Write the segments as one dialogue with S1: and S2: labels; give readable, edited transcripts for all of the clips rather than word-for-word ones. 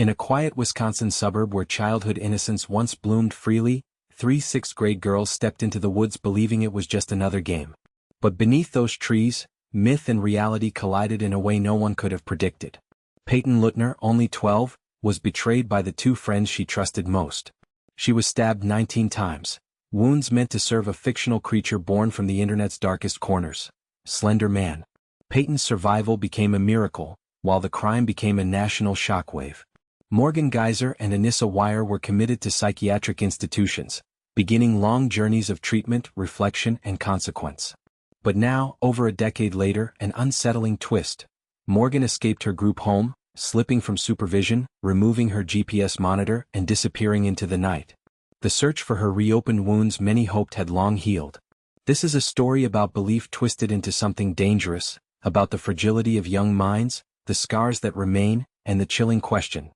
S1: In a quiet Wisconsin suburb where childhood innocence once bloomed freely, 3 sixth-grade girls stepped into the woods believing it was just another game. But beneath those trees, myth and reality collided in a way no one could have predicted. Peyton Lutner, only 12, was betrayed by the 2 friends she trusted most. She was stabbed 19 times, wounds meant to serve a fictional creature born from the internet's darkest corners, Slender Man. Peyton's survival became a miracle, while the crime became a national shockwave. Morgan Geyser and Anissa Weier were committed to psychiatric institutions, beginning long journeys of treatment, reflection, and consequence. But now, over a decade later, an unsettling twist. Morgan escaped her group home, slipping from supervision, removing her GPS monitor, and disappearing into the night. The search for her reopened wounds many hoped had long healed. This is a story about belief twisted into something dangerous, about the fragility of young minds, the scars that remain, and the chilling question: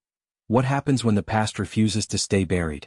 S1: what happens when the past refuses to stay buried?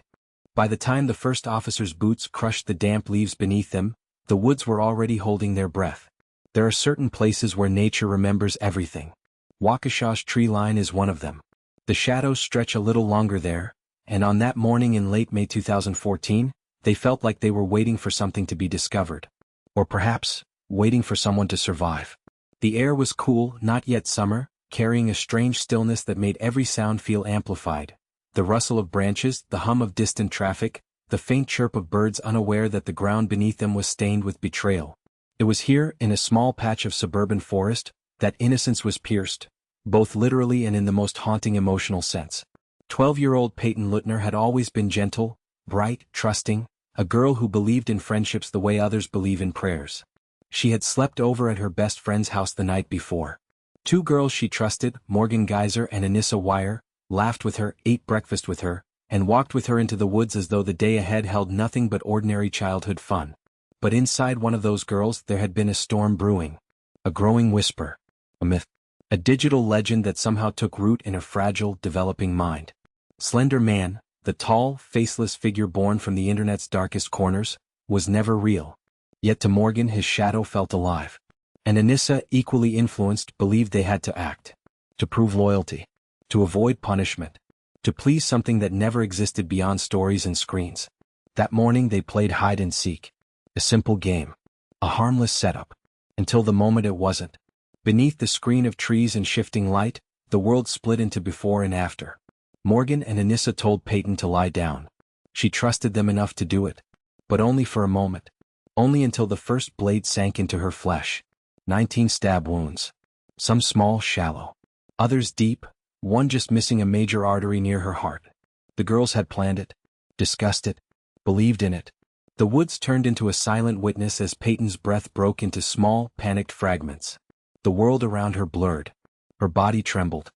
S1: By the time the first officer's boots crushed the damp leaves beneath them, the woods were already holding their breath. There are certain places where nature remembers everything. Waukesha's tree line is one of them. The shadows stretch a little longer there, and on that morning in late May 2014, they felt like they were waiting for something to be discovered. Or perhaps, waiting for someone to survive. The air was cool, not yet summer, carrying a strange stillness that made every sound feel amplified. The rustle of branches, the hum of distant traffic, the faint chirp of birds unaware that the ground beneath them was stained with betrayal. It was here, in a small patch of suburban forest, that innocence was pierced, both literally and in the most haunting emotional sense. 12-year-old Peyton Lutner had always been gentle, bright, trusting, a girl who believed in friendships the way others believe in prayers. She had slept over at her best friend's house the night before. 2 girls she trusted, Morgan Geyser and Anissa Weier, laughed with her, ate breakfast with her, and walked with her into the woods as though the day ahead held nothing but ordinary childhood fun. But inside one of those girls there had been a storm brewing. A growing whisper. A myth. A digital legend that somehow took root in a fragile, developing mind. Slender Man, the tall, faceless figure born from the internet's darkest corners, was never real. Yet to Morgan his shadow felt alive. And Anissa, equally influenced, believed they had to act. To prove loyalty. To avoid punishment. To please something that never existed beyond stories and screens. That morning they played hide and seek. A simple game. A harmless setup. Until the moment it wasn't. Beneath the screen of trees and shifting light, the world split into before and after. Morgan and Anissa told Peyton to lie down. She trusted them enough to do it. But only for a moment. Only until the first blade sank into her flesh. 19 stab wounds. Some small, shallow. Others deep, one just missing a major artery near her heart. The girls had planned it, discussed it, believed in it. The woods turned into a silent witness as Peyton's breath broke into small, panicked fragments. The world around her blurred. Her body trembled.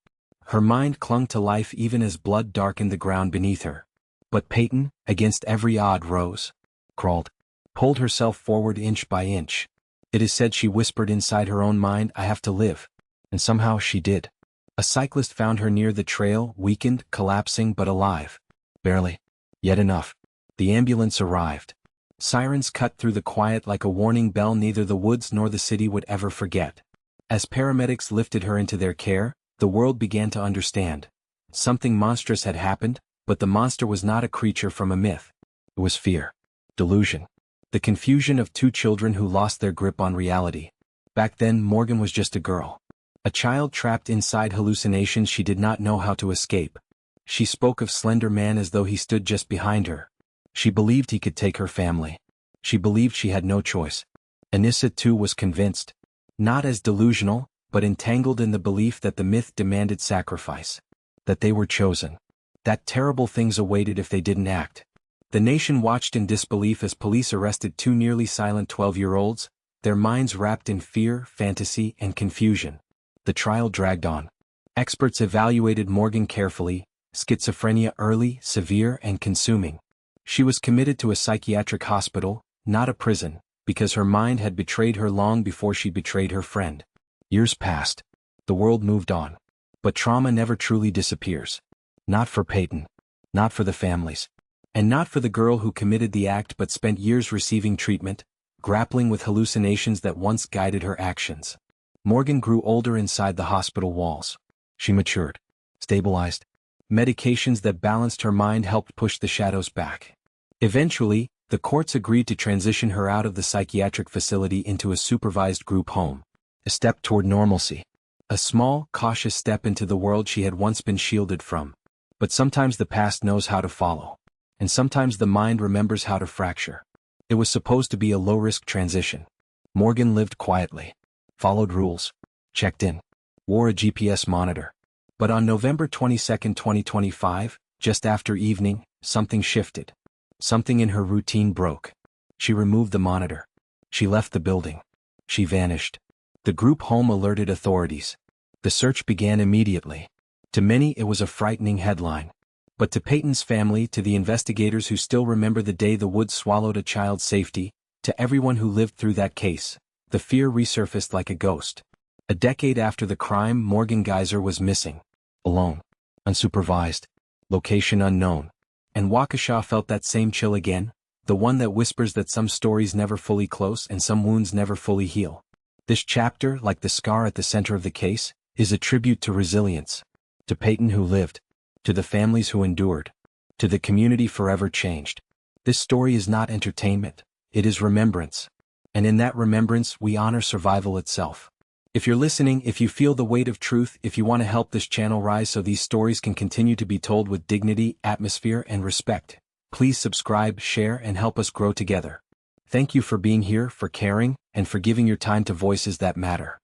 S1: Her mind clung to life even as blood darkened the ground beneath her. But Peyton, against every odd, rose, crawled, pulled herself forward inch by inch. It is said she whispered inside her own mind, "I have to live." And somehow she did. A cyclist found her near the trail, weakened, collapsing but alive. Barely. Yet enough. The ambulance arrived. Sirens cut through the quiet like a warning bell neither the woods nor the city would ever forget. As paramedics lifted her into their care, the world began to understand. Something monstrous had happened, but the monster was not a creature from a myth. It was fear. Delusion. The confusion of 2 children who lost their grip on reality. Back then Morgan was just a girl. A child trapped inside hallucinations she did not know how to escape. She spoke of Slender Man as though he stood just behind her. She believed he could take her family. She believed she had no choice. Anissa too was convinced. Not as delusional, but entangled in the belief that the myth demanded sacrifice. That they were chosen. That terrible things awaited if they didn't act. The nation watched in disbelief as police arrested 2 nearly silent 12-year-olds, their minds wrapped in fear, fantasy, and confusion. The trial dragged on. Experts evaluated Morgan carefully, schizophrenia early, severe, and consuming. She was committed to a psychiatric hospital, not a prison, because her mind had betrayed her long before she betrayed her friend. Years passed. The world moved on. But trauma never truly disappears. Not for Peyton. Not for the families. And not for the girl who committed the act but spent years receiving treatment, grappling with hallucinations that once guided her actions. Morgan grew older inside the hospital walls. She matured. Stabilized. Medications that balanced her mind helped push the shadows back. Eventually, the courts agreed to transition her out of the psychiatric facility into a supervised group home. A step toward normalcy. A small, cautious step into the world she had once been shielded from. But sometimes the past knows how to follow. And sometimes the mind remembers how to fracture. It was supposed to be a low-risk transition. Morgan lived quietly. Followed rules. Checked in. Wore a GPS monitor. But on November 22, 2025, just after evening, something shifted. Something in her routine broke. She removed the monitor. She left the building. She vanished. The group home alerted authorities. The search began immediately. To many it was a frightening headline. But to Peyton's family, to the investigators who still remember the day the woods swallowed a child's safety, to everyone who lived through that case, the fear resurfaced like a ghost. A decade after the crime, Morgan Geyser was missing. Alone. Unsupervised. Location unknown. And Waukesha felt that same chill again, the one that whispers that some stories never fully close and some wounds never fully heal. This chapter, like the scar at the center of the case, is a tribute to resilience. To Peyton who lived. To the families who endured. To the community forever changed. This story is not entertainment, it is remembrance. And in that remembrance we honor survival itself. If you're listening, if you feel the weight of truth, if you want to help this channel rise so these stories can continue to be told with dignity, atmosphere, and respect, please subscribe, share, and help us grow together. Thank you for being here, for caring, and for giving your time to voices that matter.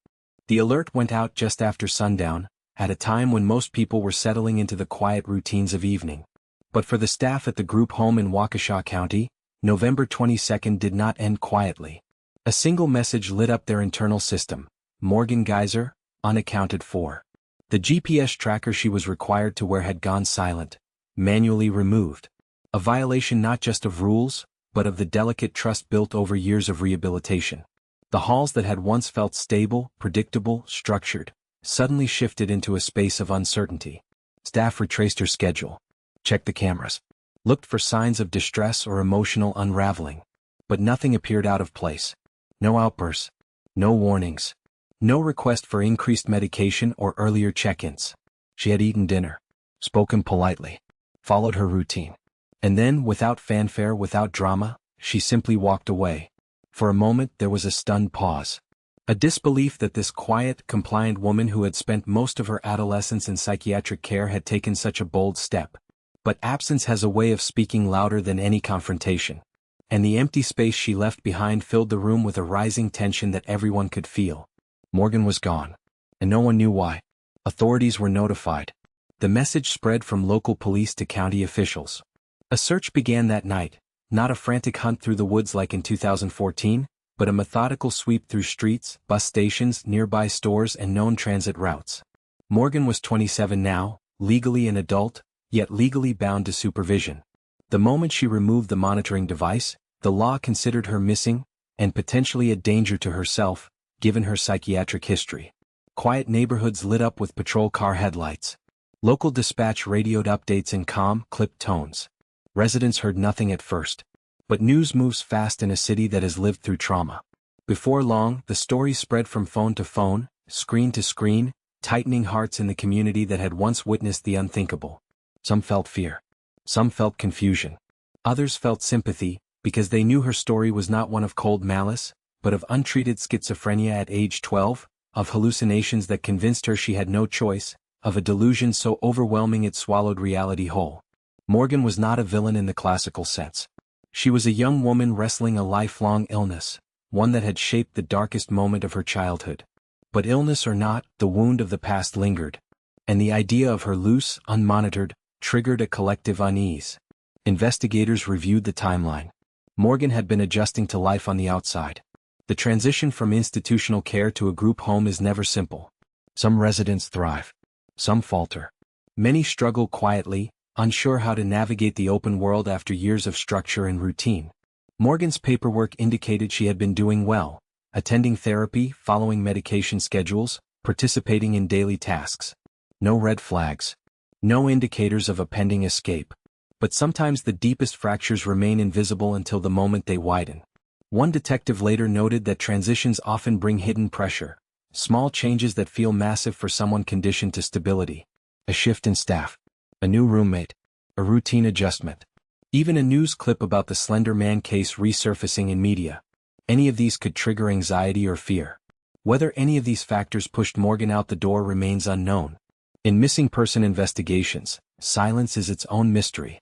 S1: The alert went out just after sundown, at a time when most people were settling into the quiet routines of evening. But for the staff at the group home in Waukesha County, November 22nd did not end quietly. A single message lit up their internal system. Morgan Geyser, unaccounted for. The GPS tracker she was required to wear had gone silent, manually removed. A violation not just of rules, but of the delicate trust built over years of rehabilitation. The halls that had once felt stable, predictable, structured, suddenly shifted into a space of uncertainty. Staff retraced her schedule. Checked the cameras. Looked for signs of distress or emotional unraveling. But nothing appeared out of place. No outbursts. No warnings. No request for increased medication or earlier check-ins. She had eaten dinner. Spoken politely. Followed her routine. And then, without fanfare, without drama, she simply walked away. For a moment there was a stunned pause. A disbelief that this quiet, compliant woman who had spent most of her adolescence in psychiatric care had taken such a bold step. But absence has a way of speaking louder than any confrontation. And the empty space she left behind filled the room with a rising tension that everyone could feel. Morgan was gone. And no one knew why. Authorities were notified. The message spread from local police to county officials. A search began that night, not a frantic hunt through the woods like in 2014, but a methodical sweep through streets, bus stations, nearby stores, and known transit routes. Morgan was 27 now, legally an adult, yet legally bound to supervision. The moment she removed the monitoring device, the law considered her missing, and potentially a danger to herself, given her psychiatric history. Quiet neighborhoods lit up with patrol car headlights. Local dispatch radioed updates in calm, clipped tones. Residents heard nothing at first. But news moves fast in a city that has lived through trauma. Before long, the story spread from phone to phone, screen to screen, tightening hearts in the community that had once witnessed the unthinkable. Some felt fear. Some felt confusion. Others felt sympathy, because they knew her story was not one of cold malice, but of untreated schizophrenia at age 12, of hallucinations that convinced her she had no choice, of a delusion so overwhelming it swallowed reality whole. Morgan was not a villain in the classical sense. She was a young woman wrestling a lifelong illness, one that had shaped the darkest moment of her childhood. But illness or not, the wound of the past lingered. And the idea of her loose, unmonitored, triggered a collective unease. Investigators reviewed the timeline. Morgan had been adjusting to life on the outside. The transition from institutional care to a group home is never simple. Some residents thrive. Some falter. Many struggle quietly, unsure how to navigate the open world after years of structure and routine. Morgan's paperwork indicated she had been doing well, attending therapy, following medication schedules, participating in daily tasks. No red flags. No indicators of a pending escape. But sometimes the deepest fractures remain invisible until the moment they widen. One detective later noted that transitions often bring hidden pressure, small changes that feel massive for someone conditioned to stability. A shift in staff. A new roommate. A routine adjustment. Even a news clip about the Slender Man case resurfacing in media. Any of these could trigger anxiety or fear. Whether any of these factors pushed Morgan out the door remains unknown. In missing person investigations, silence is its own mystery.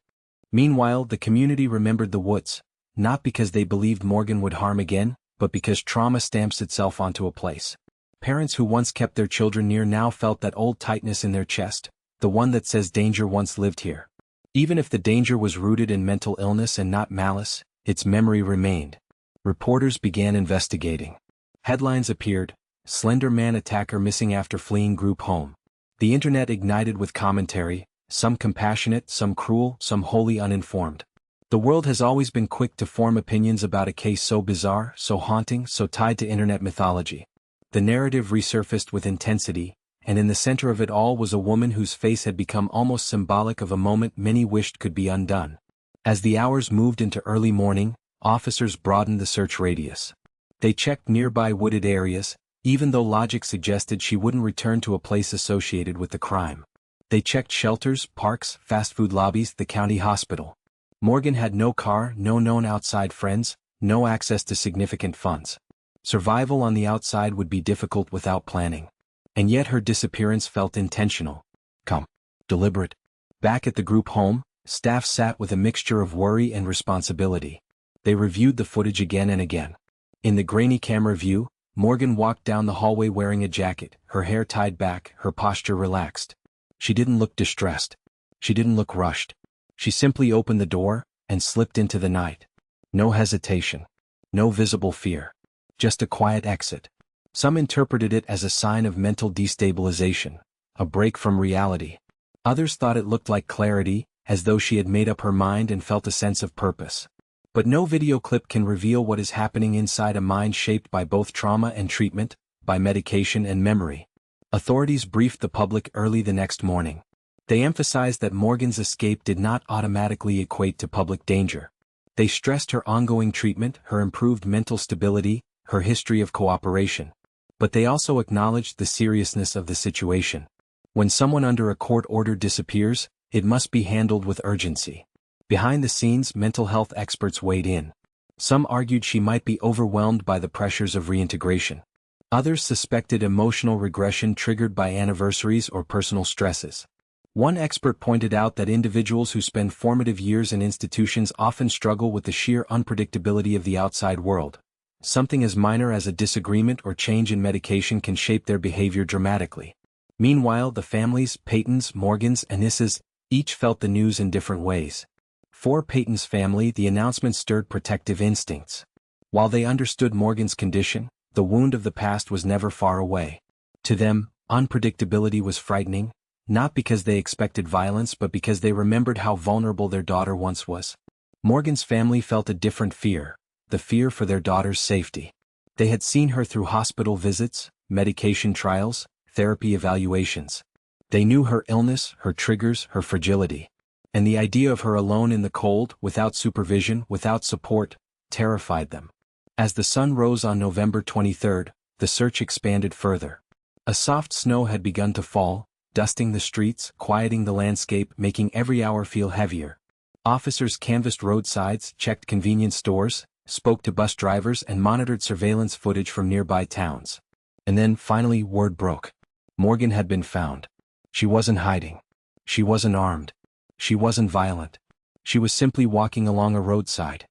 S1: Meanwhile, the community remembered the woods, not because they believed Morgan would harm again, but because trauma stamps itself onto a place. Parents who once kept their children near now felt that old tightness in their chest, the one that says danger once lived here. Even if the danger was rooted in mental illness and not malice, its memory remained. Reporters began investigating. Headlines appeared: Slender Man attacker missing after fleeing group home. The internet ignited with commentary, some compassionate, some cruel, some wholly uninformed. The world has always been quick to form opinions about a case so bizarre, so haunting, so tied to internet mythology. The narrative resurfaced with intensity, and in the center of it all was a woman whose face had become almost symbolic of a moment many wished could be undone. As the hours moved into early morning, officers broadened the search radius. They checked nearby wooded areas, even though logic suggested she wouldn't return to a place associated with the crime. They checked shelters, parks, fast food lobbies, the county hospital. Morgan had no car, no known outside friends, no access to significant funds. Survival on the outside would be difficult without planning. And yet her disappearance felt intentional. Deliberate. Back at the group home, staff sat with a mixture of worry and responsibility. They reviewed the footage again and again. In the grainy camera view, Morgan walked down the hallway wearing a jacket, her hair tied back, her posture relaxed. She didn't look distressed. She didn't look rushed. She simply opened the door and slipped into the night. No hesitation. No visible fear. Just a quiet exit. Some interpreted it as a sign of mental destabilization, a break from reality. Others thought it looked like clarity, as though she had made up her mind and felt a sense of purpose. But no video clip can reveal what is happening inside a mind shaped by both trauma and treatment, by medication and memory. Authorities briefed the public early the next morning. They emphasized that Morgan's escape did not automatically equate to public danger. They stressed her ongoing treatment, her improved mental stability, her history of cooperation. But they also acknowledged the seriousness of the situation. When someone under a court order disappears, it must be handled with urgency. Behind the scenes, mental health experts weighed in. Some argued she might be overwhelmed by the pressures of reintegration. Others suspected emotional regression triggered by anniversaries or personal stresses. One expert pointed out that individuals who spend formative years in institutions often struggle with the sheer unpredictability of the outside world. Something as minor as a disagreement or change in medication can shape their behavior dramatically. Meanwhile, the families, Peyton's, Morgan's, and Issa's, each felt the news in different ways. For Peyton's family, the announcement stirred protective instincts. While they understood Morgan's condition, the wound of the past was never far away. To them, unpredictability was frightening, not because they expected violence but because they remembered how vulnerable their daughter once was. Morgan's family felt a different fear, the fear for their daughter's safety. They had seen her through hospital visits, medication trials, therapy evaluations. They knew her illness, her triggers, her fragility. And the idea of her alone in the cold, without supervision, without support, terrified them. As the sun rose on November 23rd, the search expanded further. A soft snow had begun to fall, dusting the streets, quieting the landscape, making every hour feel heavier. Officers canvassed roadsides, checked convenience stores, spoke to bus drivers and monitored surveillance footage from nearby towns. And then, finally, word broke. Morgan had been found. She wasn't hiding. She wasn't armed. She wasn't violent. She was simply walking along a roadside.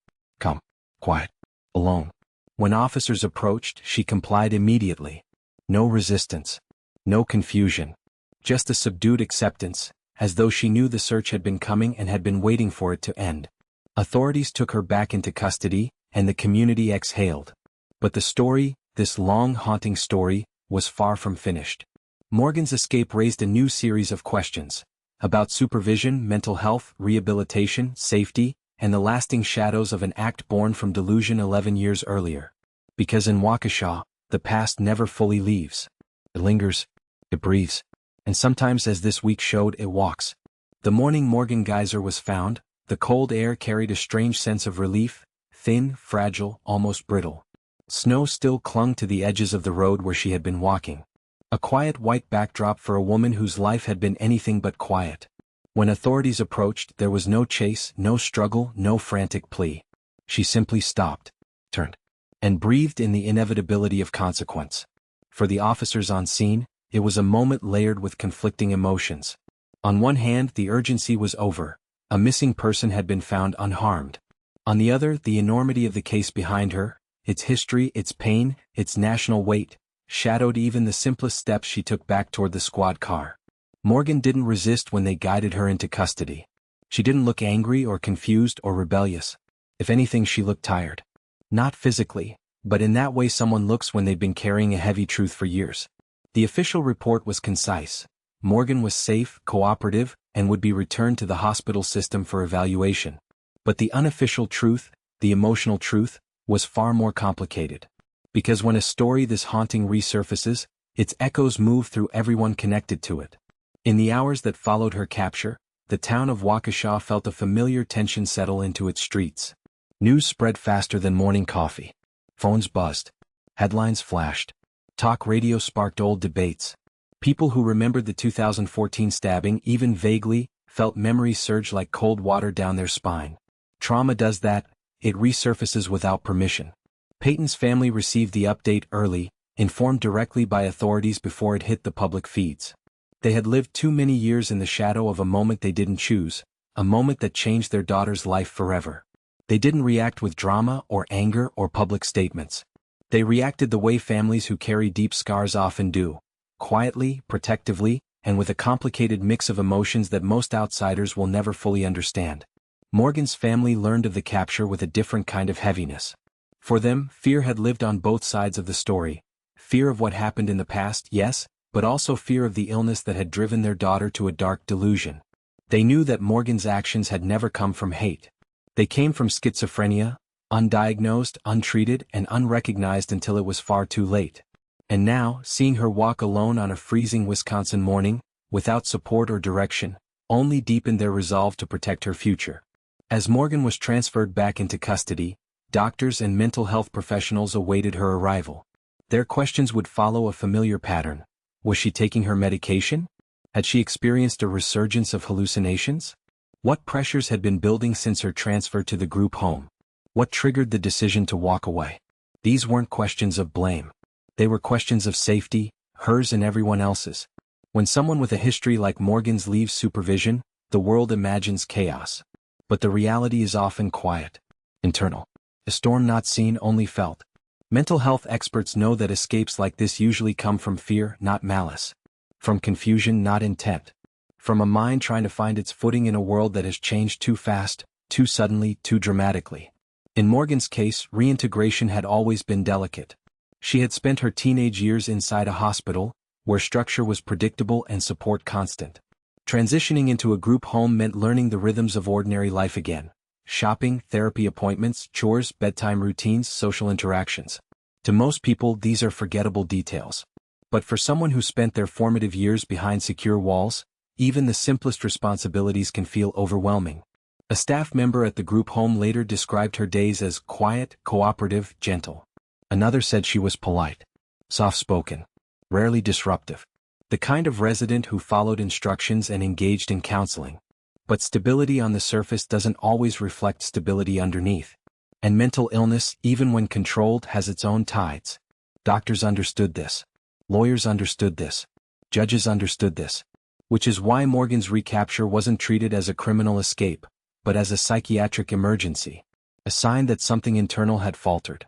S1: Quiet. Alone. When officers approached, she complied immediately. No resistance. No confusion. Just a subdued acceptance, as though she knew the search had been coming and had been waiting for it to end. Authorities took her back into custody, and the community exhaled. But the story, this long, haunting story, was far from finished. Morgan's escape raised a new series of questions about supervision, mental health, rehabilitation, safety, and the lasting shadows of an act born from delusion 11 years earlier. Because in Waukesha, the past never fully leaves. It lingers, it breathes, and sometimes, as this week showed, it walks. The morning Morgan Geyser was found, the cold air carried a strange sense of relief, thin, fragile, almost brittle. Snow still clung to the edges of the road where she had been walking. A quiet white backdrop for a woman whose life had been anything but quiet. When authorities approached, there was no chase, no struggle, no frantic plea. She simply stopped, turned, and breathed in the inevitability of consequence. For the officers on scene, it was a moment layered with conflicting emotions. On one hand, the urgency was over. A missing person had been found unharmed. On the other, the enormity of the case behind her, its history, its pain, its national weight, shadowed even the simplest steps she took back toward the squad car. Morgan didn't resist when they guided her into custody. She didn't look angry or confused or rebellious. If anything, she looked tired. Not physically, but in that way someone looks when they've been carrying a heavy truth for years. The official report was concise. Morgan was safe, cooperative, and would be returned to the hospital system for evaluation. But the unofficial truth, the emotional truth, was far more complicated. Because when a story this haunting resurfaces, its echoes move through everyone connected to it. In the hours that followed her capture, the town of Waukesha felt a familiar tension settle into its streets. News spread faster than morning coffee. Phones buzzed. Headlines flashed. Talk radio sparked old debates. People who remembered the 2014 stabbing even vaguely felt memories surge like cold water down their spine. Trauma does that, it resurfaces without permission. Peyton's family received the update early, informed directly by authorities before it hit the public feeds. They had lived too many years in the shadow of a moment they didn't choose, a moment that changed their daughter's life forever. They didn't react with drama or anger or public statements. They reacted the way families who carry deep scars often do, quietly, protectively, and with a complicated mix of emotions that most outsiders will never fully understand. Morgan's family learned of the capture with a different kind of heaviness. For them, fear had lived on both sides of the story. Fear of what happened in the past, yes, but also fear of the illness that had driven their daughter to a dark delusion. They knew that Morgan's actions had never come from hate. They came from schizophrenia, undiagnosed, untreated, and unrecognized until it was far too late. And now, seeing her walk alone on a freezing Wisconsin morning, without support or direction, only deepened their resolve to protect her future. As Morgan was transferred back into custody, doctors and mental health professionals awaited her arrival. Their questions would follow a familiar pattern. Was she taking her medication? Had she experienced a resurgence of hallucinations? What pressures had been building since her transfer to the group home? What triggered the decision to walk away? These weren't questions of blame. They were questions of safety, hers and everyone else's. When someone with a history like Morgan's leaves supervision, the world imagines chaos. But the reality is often quiet, internal. A storm not seen, only felt. Mental health experts know that escapes like this usually come from fear, not malice. From confusion, not intent. From a mind trying to find its footing in a world that has changed too fast, too suddenly, too dramatically. In Morgan's case, reintegration had always been delicate. She had spent her teenage years inside a hospital, where structure was predictable and support constant. Transitioning into a group home meant learning the rhythms of ordinary life again. Shopping, therapy appointments, chores, bedtime routines, social interactions. To most people, these are forgettable details. But for someone who spent their formative years behind secure walls, even the simplest responsibilities can feel overwhelming. A staff member at the group home later described her days as quiet, cooperative, gentle. Another said she was polite, soft-spoken, rarely disruptive. The kind of resident who followed instructions and engaged in counseling. But stability on the surface doesn't always reflect stability underneath. And mental illness, even when controlled, has its own tides. Doctors understood this. Lawyers understood this. Judges understood this. Which is why Morgan's recapture wasn't treated as a criminal escape, but as a psychiatric emergency. A sign that something internal had faltered.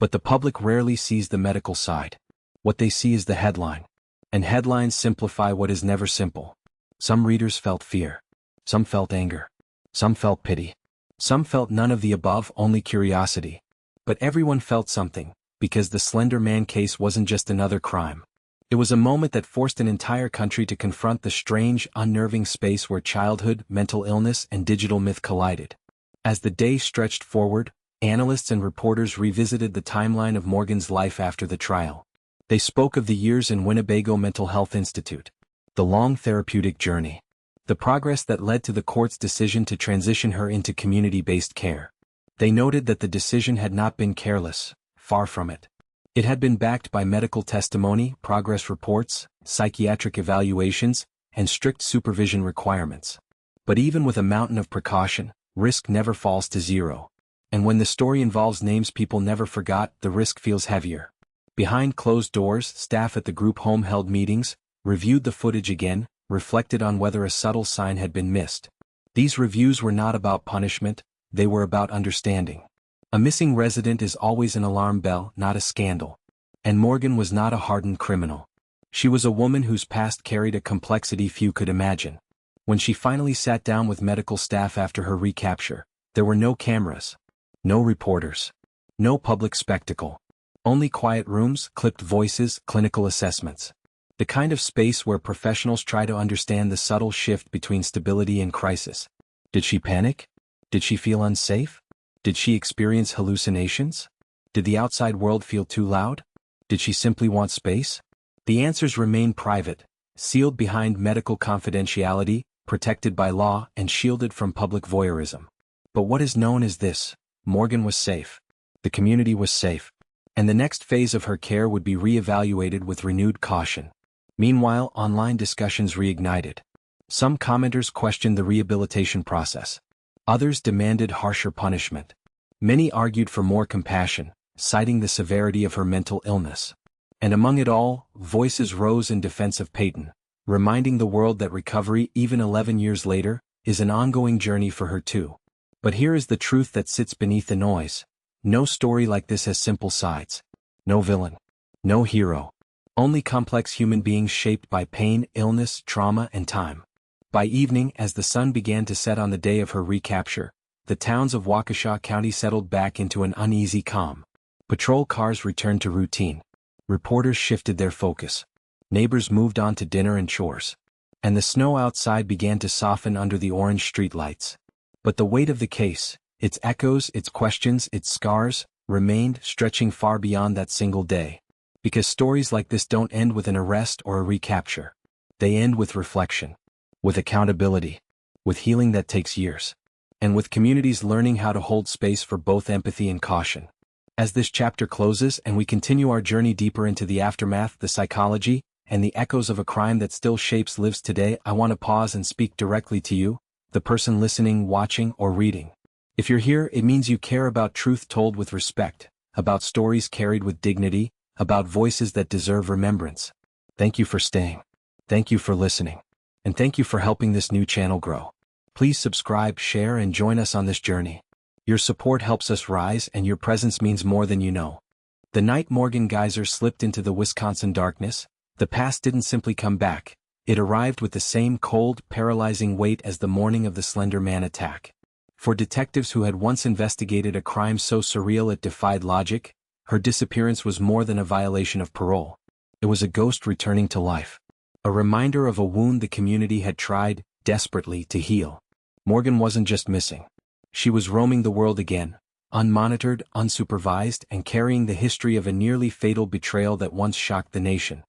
S1: But the public rarely sees the medical side. What they see is the headline. And headlines simplify what is never simple. Some readers felt fear. Some felt anger. Some felt pity. Some felt none of the above, only curiosity. But everyone felt something, because the Slender Man case wasn't just another crime. It was a moment that forced an entire country to confront the strange, unnerving space where childhood, mental illness, and digital myth collided. As the day stretched forward, analysts and reporters revisited the timeline of Morgan's life after the trial. They spoke of the years in Winnebago Mental Health Institute, the long therapeutic journey, the progress that led to the court's decision to transition her into community-based care. They noted that the decision had not been careless, far from it. It had been backed by medical testimony, progress reports, psychiatric evaluations, and strict supervision requirements. But even with a mountain of precaution, risk never falls to zero. And when the story involves names people never forgot, the risk feels heavier. Behind closed doors, staff at the group home held meetings, reviewed the footage again, reflected on whether a subtle sign had been missed. These reviews were not about punishment, they were about understanding. A missing resident is always an alarm bell, not a scandal. And Morgan was not a hardened criminal. She was a woman whose past carried a complexity few could imagine. When she finally sat down with medical staff after her recapture, there were no cameras. No reporters. No public spectacle. Only quiet rooms, clipped voices, clinical assessments. The kind of space where professionals try to understand the subtle shift between stability and crisis. Did she panic? Did she feel unsafe? Did she experience hallucinations? Did the outside world feel too loud? Did she simply want space? The answers remain private, sealed behind medical confidentiality, protected by law, and shielded from public voyeurism. But what is known is this: Morgan was safe. The community was safe. And the next phase of her care would be re-evaluated with renewed caution. Meanwhile, online discussions reignited. Some commenters questioned the rehabilitation process. Others demanded harsher punishment. Many argued for more compassion, citing the severity of her mental illness. And among it all, voices rose in defense of Peyton, reminding the world that recovery, even 11 years later, is an ongoing journey for her too. But here is the truth that sits beneath the noise. No story like this has simple sides. No villain. No hero. Only complex human beings shaped by pain, illness, trauma, and time. By evening, as the sun began to set on the day of her recapture, the towns of Waukesha County settled back into an uneasy calm. Patrol cars returned to routine. Reporters shifted their focus. Neighbors moved on to dinner and chores. And the snow outside began to soften under the orange streetlights. But the weight of the case, its echoes, its questions, its scars, remained, stretching far beyond that single day. Because stories like this don't end with an arrest or a recapture. They end with reflection. With accountability. With healing that takes years. And with communities learning how to hold space for both empathy and caution. As this chapter closes and we continue our journey deeper into the aftermath, the psychology, and the echoes of a crime that still shapes lives today, I want to pause and speak directly to you, the person listening, watching, or reading. If you're here, it means you care about truth told with respect, about stories carried with dignity, about voices that deserve remembrance. Thank you for staying. Thank you for listening. And thank you for helping this new channel grow. Please subscribe, share, and join us on this journey. Your support helps us rise, and your presence means more than you know. The night Morgan Geyser slipped into the Wisconsin darkness, the past didn't simply come back. It arrived with the same cold, paralyzing weight as the morning of the Slender Man attack. For detectives who had once investigated a crime so surreal it defied logic, her disappearance was more than a violation of parole. It was a ghost returning to life. A reminder of a wound the community had tried, desperately, to heal. Morgan wasn't just missing. She was roaming the world again, unmonitored, unsupervised, and carrying the history of a nearly fatal betrayal that once shocked the nation.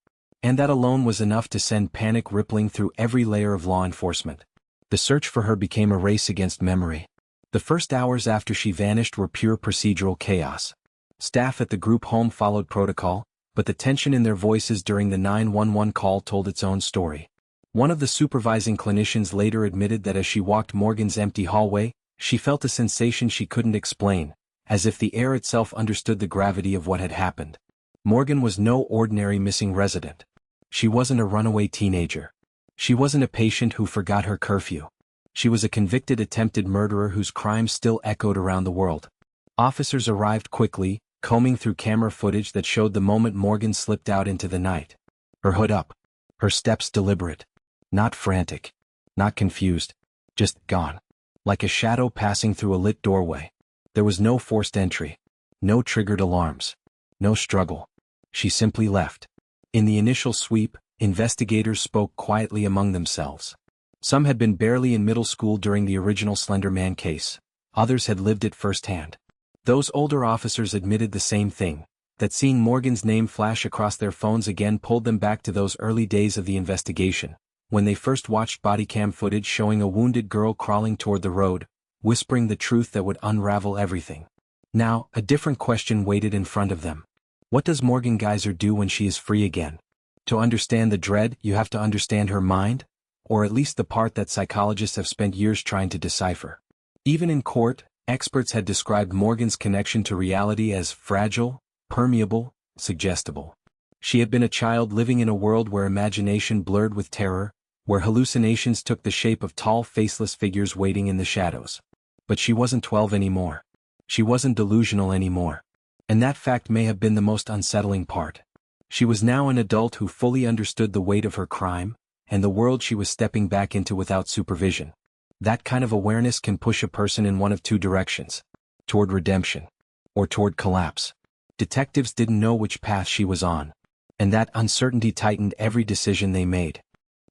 S1: And that alone was enough to send panic rippling through every layer of law enforcement. The search for her became a race against memory. The first hours after she vanished were pure procedural chaos. Staff at the group home followed protocol, but the tension in their voices during the 911 call told its own story. One of the supervising clinicians later admitted that as she walked Morgan's empty hallway, she felt a sensation she couldn't explain, as if the air itself understood the gravity of what had happened. Morgan was no ordinary missing resident. She wasn't a runaway teenager. She wasn't a patient who forgot her curfew. She was a convicted attempted murderer whose crimes still echoed around the world. Officers arrived quickly, combing through camera footage that showed the moment Morgan slipped out into the night. Her hood up. Her steps deliberate. Not frantic. Not confused. Just gone. Like a shadow passing through a lit doorway. There was no forced entry. No triggered alarms. No struggle. She simply left. In the initial sweep, investigators spoke quietly among themselves. Some had been barely in middle school during the original Slender Man case. Others had lived it firsthand. Those older officers admitted the same thing, that seeing Morgan's name flash across their phones again pulled them back to those early days of the investigation, when they first watched bodycam footage showing a wounded girl crawling toward the road, whispering the truth that would unravel everything. Now, a different question waited in front of them. What does Morgan Geyser do when she is free again? To understand the dread, you have to understand her mind. or at least the part that psychologists have spent years trying to decipher. Even in court, experts had described Morgan's connection to reality as fragile, permeable, suggestible. She had been a child living in a world where imagination blurred with terror, where hallucinations took the shape of tall faceless figures waiting in the shadows. But she wasn't 12 anymore. She wasn't delusional anymore. And that fact may have been the most unsettling part. She was now an adult who fully understood the weight of her crime, and the world she was stepping back into without supervision. That kind of awareness can push a person in one of two directions: toward redemption, or toward collapse. Detectives didn't know which path she was on, and that uncertainty tightened every decision they made.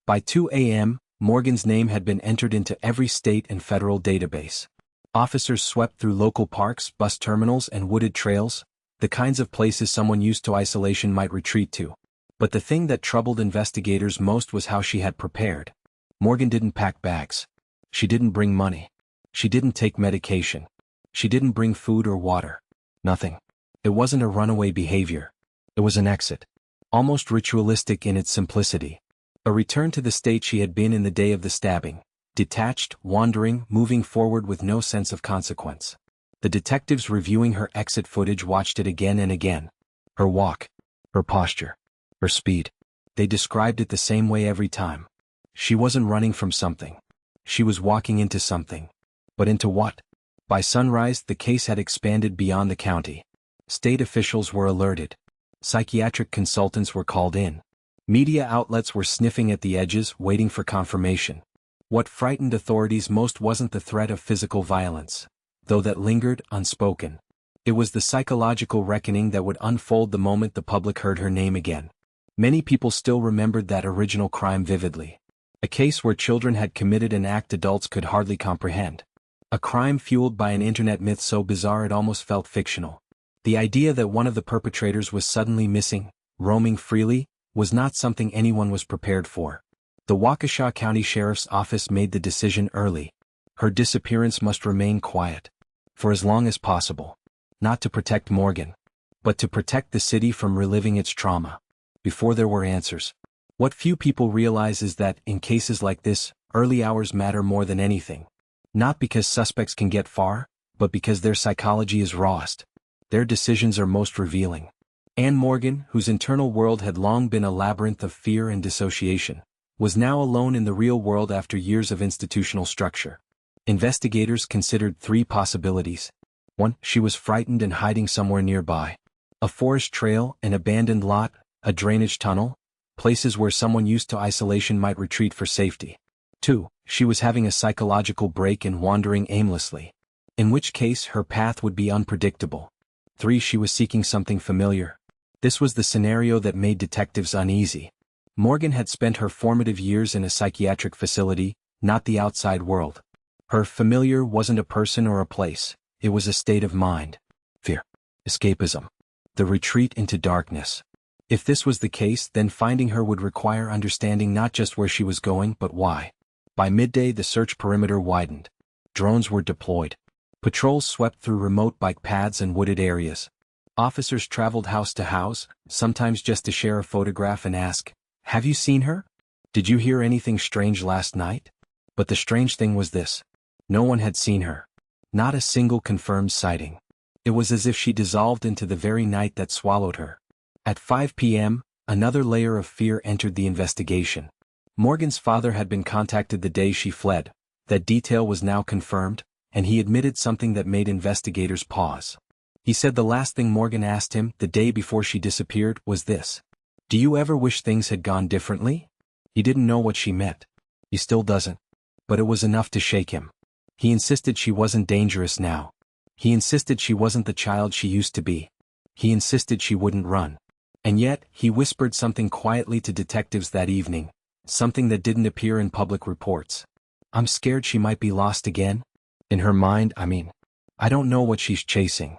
S1: By 2 a.m., Morgan's name had been entered into every state and federal database. Officers swept through local parks, bus terminals, and wooded trails, the kinds of places someone used to isolation might retreat to. But the thing that troubled investigators most was how she had prepared. Morgan didn't pack bags. She didn't bring money. She didn't take medication. She didn't bring food or water. Nothing. It wasn't a runaway behavior. It was an exit. Almost ritualistic in its simplicity. A return to the state she had been in the day of the stabbing. Detached, wandering, moving forward with no sense of consequence. The detectives reviewing her exit footage watched it again and again. Her walk. Her posture. Her speed. They described it the same way every time. She wasn't running from something. She was walking into something. But into what? By sunrise, the case had expanded beyond the county. State officials were alerted. Psychiatric consultants were called in. Media outlets were sniffing at the edges, waiting for confirmation. What frightened authorities most wasn't the threat of physical violence, though that lingered unspoken. It was the psychological reckoning that would unfold the moment the public heard her name again. Many people still remembered that original crime vividly. A case where children had committed an act adults could hardly comprehend. A crime fueled by an internet myth so bizarre it almost felt fictional. The idea that one of the perpetrators was suddenly missing, roaming freely, was not something anyone was prepared for. The Waukesha County Sheriff's Office made the decision early. Her disappearance must remain quiet. For as long as possible. Not to protect Morgan, but to protect the city from reliving its trauma. Before there were answers. What few people realize is that, in cases like this, early hours matter more than anything. Not because suspects can get far, but because their psychology is rawest. Their decisions are most revealing. Anne Morgan, whose internal world had long been a labyrinth of fear and dissociation, was now alone in the real world after years of institutional structure. Investigators considered three possibilities. 1. She was frightened and hiding somewhere nearby. A forest trail, an abandoned lot, a drainage tunnel, places where someone used to isolation might retreat for safety. 2. She was having a psychological break and wandering aimlessly. In which case her path would be unpredictable. 3. She was seeking something familiar. This was the scenario that made detectives uneasy. Morgan had spent her formative years in a psychiatric facility, not the outside world. Her familiar wasn't a person or a place, it was a state of mind. Fear. Escapism. The retreat into darkness. If this was the case, then finding her would require understanding not just where she was going but why. By midday the search perimeter widened. Drones were deployed. Patrols swept through remote bike paths and wooded areas. Officers traveled house to house, sometimes just to share a photograph and ask, "Have you seen her? Did you hear anything strange last night?" But the strange thing was this. No one had seen her. Not a single confirmed sighting. It was as if she dissolved into the very night that swallowed her. At 5 p.m., another layer of fear entered the investigation. Morgan's father had been contacted the day she fled. That detail was now confirmed, and he admitted something that made investigators pause. He said the last thing Morgan asked him, the day before she disappeared, was this. "Do you ever wish things had gone differently?" He didn't know what she meant. He still doesn't. But it was enough to shake him. He insisted she wasn't dangerous now. He insisted she wasn't the child she used to be. He insisted she wouldn't run. And yet, he whispered something quietly to detectives that evening, something that didn't appear in public reports. "I'm scared she might be lost again. In her mind, I mean. I don't know what she's chasing."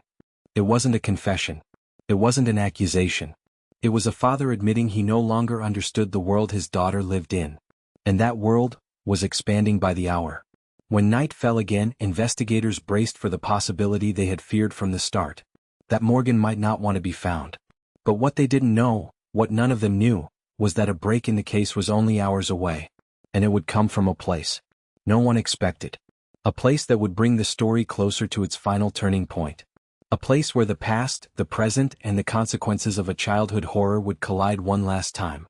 S1: It wasn't a confession. It wasn't an accusation. It was a father admitting he no longer understood the world his daughter lived in. And that world was expanding by the hour. When night fell again, investigators braced for the possibility they had feared from the start. That Morgan might not want to be found. But what they didn't know, what none of them knew, was that a break in the case was only hours away. And it would come from a place no one expected. A place that would bring the story closer to its final turning point. A place where the past, the present, and the consequences of a childhood horror would collide one last time.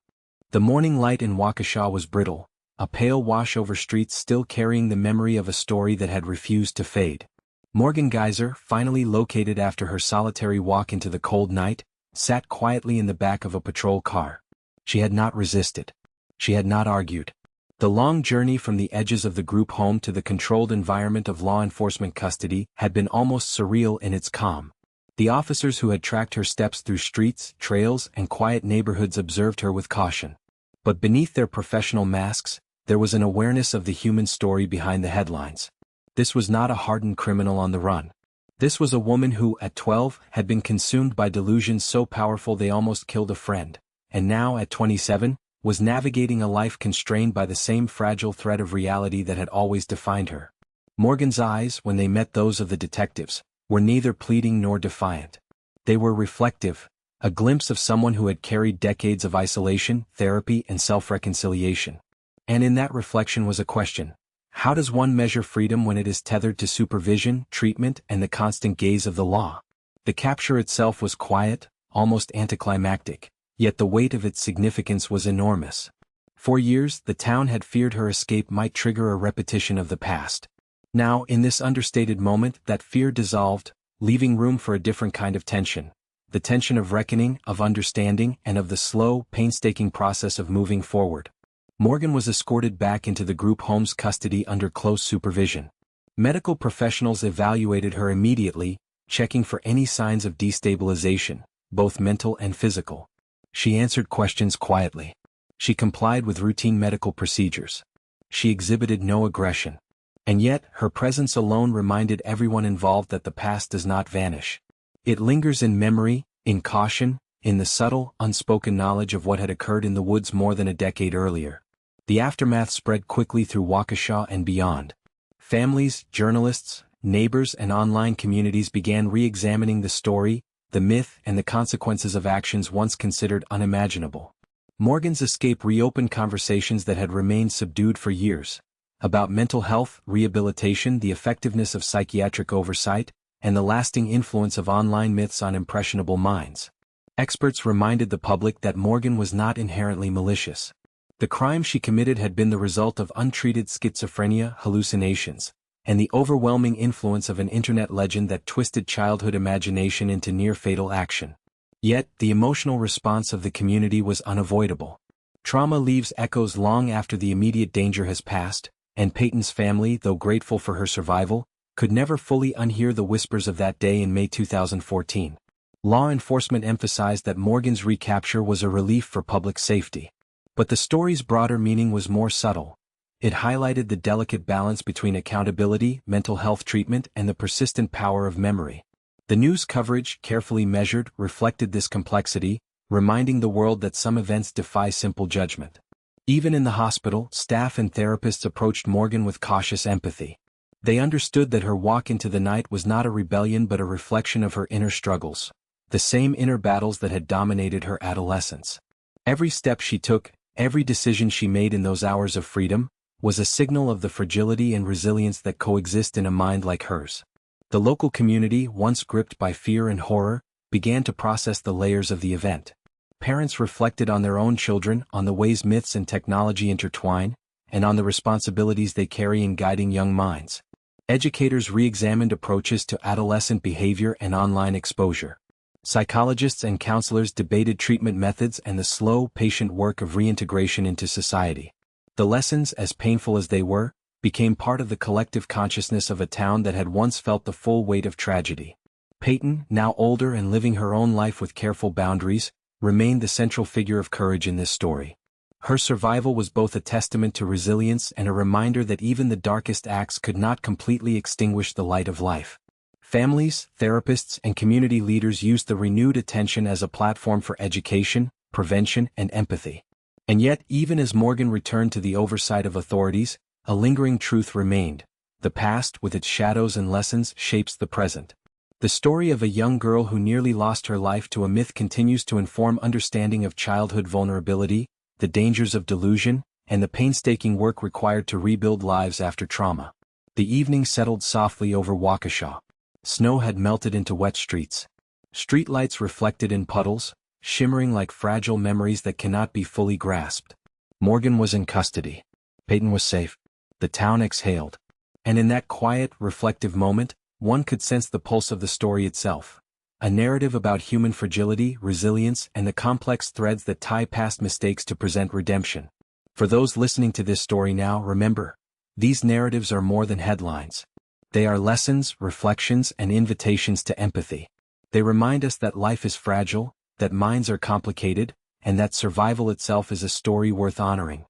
S1: The morning light in Waukesha was brittle, a pale wash over streets still carrying the memory of a story that had refused to fade. Morgan Geyser, finally located after her solitary walk into the cold night, sat quietly in the back of a patrol car. She had not resisted. She had not argued. The long journey from the edges of the group home to the controlled environment of law enforcement custody had been almost surreal in its calm. The officers who had tracked her steps through streets, trails, and quiet neighborhoods observed her with caution. But beneath their professional masks, there was an awareness of the human story behind the headlines. This was not a hardened criminal on the run. This was a woman who, at 12, had been consumed by delusions so powerful they almost killed a friend, and now, at 27, was navigating a life constrained by the same fragile thread of reality that had always defined her. Morgan's eyes, when they met those of the detectives, were neither pleading nor defiant. They were reflective, a glimpse of someone who had carried decades of isolation, therapy, and self-reconciliation. And in that reflection was a question: how does one measure freedom when it is tethered to supervision, treatment, and the constant gaze of the law? The capture itself was quiet, almost anticlimactic. Yet the weight of its significance was enormous. For years, the town had feared her escape might trigger a repetition of the past. Now, in this understated moment, that fear dissolved, leaving room for a different kind of tension. The tension of reckoning, of understanding, and of the slow, painstaking process of moving forward. Morgan was escorted back into the group home's custody under close supervision. Medical professionals evaluated her immediately, checking for any signs of destabilization, both mental and physical. She answered questions quietly. She complied with routine medical procedures. She exhibited no aggression. And yet, her presence alone reminded everyone involved that the past does not vanish. It lingers in memory, in caution, in the subtle, unspoken knowledge of what had occurred in the woods more than a decade earlier. The aftermath spread quickly through Waukesha and beyond. Families, journalists, neighbors, and online communities began re-examining the story, the myth, and the consequences of actions once considered unimaginable. Morgan's escape reopened conversations that had remained subdued for years, about mental health, rehabilitation, the effectiveness of psychiatric oversight, and the lasting influence of online myths on impressionable minds. Experts reminded the public that Morgan was not inherently malicious. The crime she committed had been the result of untreated schizophrenia, hallucinations, and the overwhelming influence of an internet legend that twisted childhood imagination into near-fatal action. Yet, the emotional response of the community was unavoidable. Trauma leaves echoes long after the immediate danger has passed, and Peyton's family, though grateful for her survival, could never fully unhear the whispers of that day in May 2014. Law enforcement emphasized that Morgan's recapture was a relief for public safety. But the story's broader meaning was more subtle. It highlighted the delicate balance between accountability, mental health treatment, and the persistent power of memory. The news coverage, carefully measured, reflected this complexity, reminding the world that some events defy simple judgment. Even in the hospital, staff and therapists approached Morgan with cautious empathy. They understood that her walk into the night was not a rebellion but a reflection of her inner struggles, the same inner battles that had dominated her adolescence. Every step she took, every decision she made in those hours of freedom, was a signal of the fragility and resilience that coexist in a mind like hers. The local community, once gripped by fear and horror, began to process the layers of the event. Parents reflected on their own children, on the ways myths and technology intertwine, and on the responsibilities they carry in guiding young minds. Educators re-examined approaches to adolescent behavior and online exposure. Psychologists and counselors debated treatment methods and the slow, patient work of reintegration into society. The lessons, as painful as they were, became part of the collective consciousness of a town that had once felt the full weight of tragedy. Peyton, now older and living her own life with careful boundaries, remained the central figure of courage in this story. Her survival was both a testament to resilience and a reminder that even the darkest acts could not completely extinguish the light of life. Families, therapists, and community leaders used the renewed attention as a platform for education, prevention, and empathy. And yet, even as Morgan returned to the oversight of authorities, a lingering truth remained. The past, with its shadows and lessons, shapes the present. The story of a young girl who nearly lost her life to a myth continues to inform understanding of childhood vulnerability, the dangers of delusion, and the painstaking work required to rebuild lives after trauma. The evening settled softly over Waukesha. Snow had melted into wet streets. Streetlights reflected in puddles, shimmering like fragile memories that cannot be fully grasped. Morgan was in custody. Peyton was safe. The town exhaled. And in that quiet, reflective moment, one could sense the pulse of the story itself. A narrative about human fragility, resilience, and the complex threads that tie past mistakes to present redemption. For those listening to this story now, remember, these narratives are more than headlines. They are lessons, reflections, and invitations to empathy. They remind us that life is fragile, that minds are complicated, and that survival itself is a story worth honoring.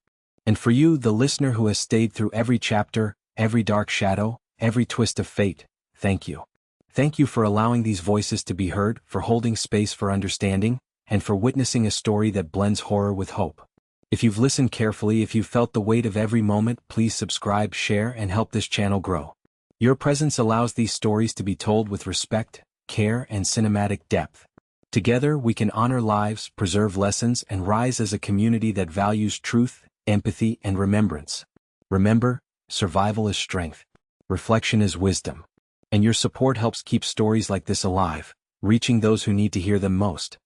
S1: And for you, the listener who has stayed through every chapter, every dark shadow, every twist of fate, thank you. Thank you for allowing these voices to be heard, for holding space for understanding, and for witnessing a story that blends horror with hope. If you've listened carefully, if you've felt the weight of every moment, please subscribe, share, and help this channel grow. Your presence allows these stories to be told with respect, care, and cinematic depth. Together, we can honor lives, preserve lessons, and rise as a community that values truth, empathy, and remembrance. Remember, survival is strength. Reflection is wisdom. And your support helps keep stories like this alive, reaching those who need to hear them most.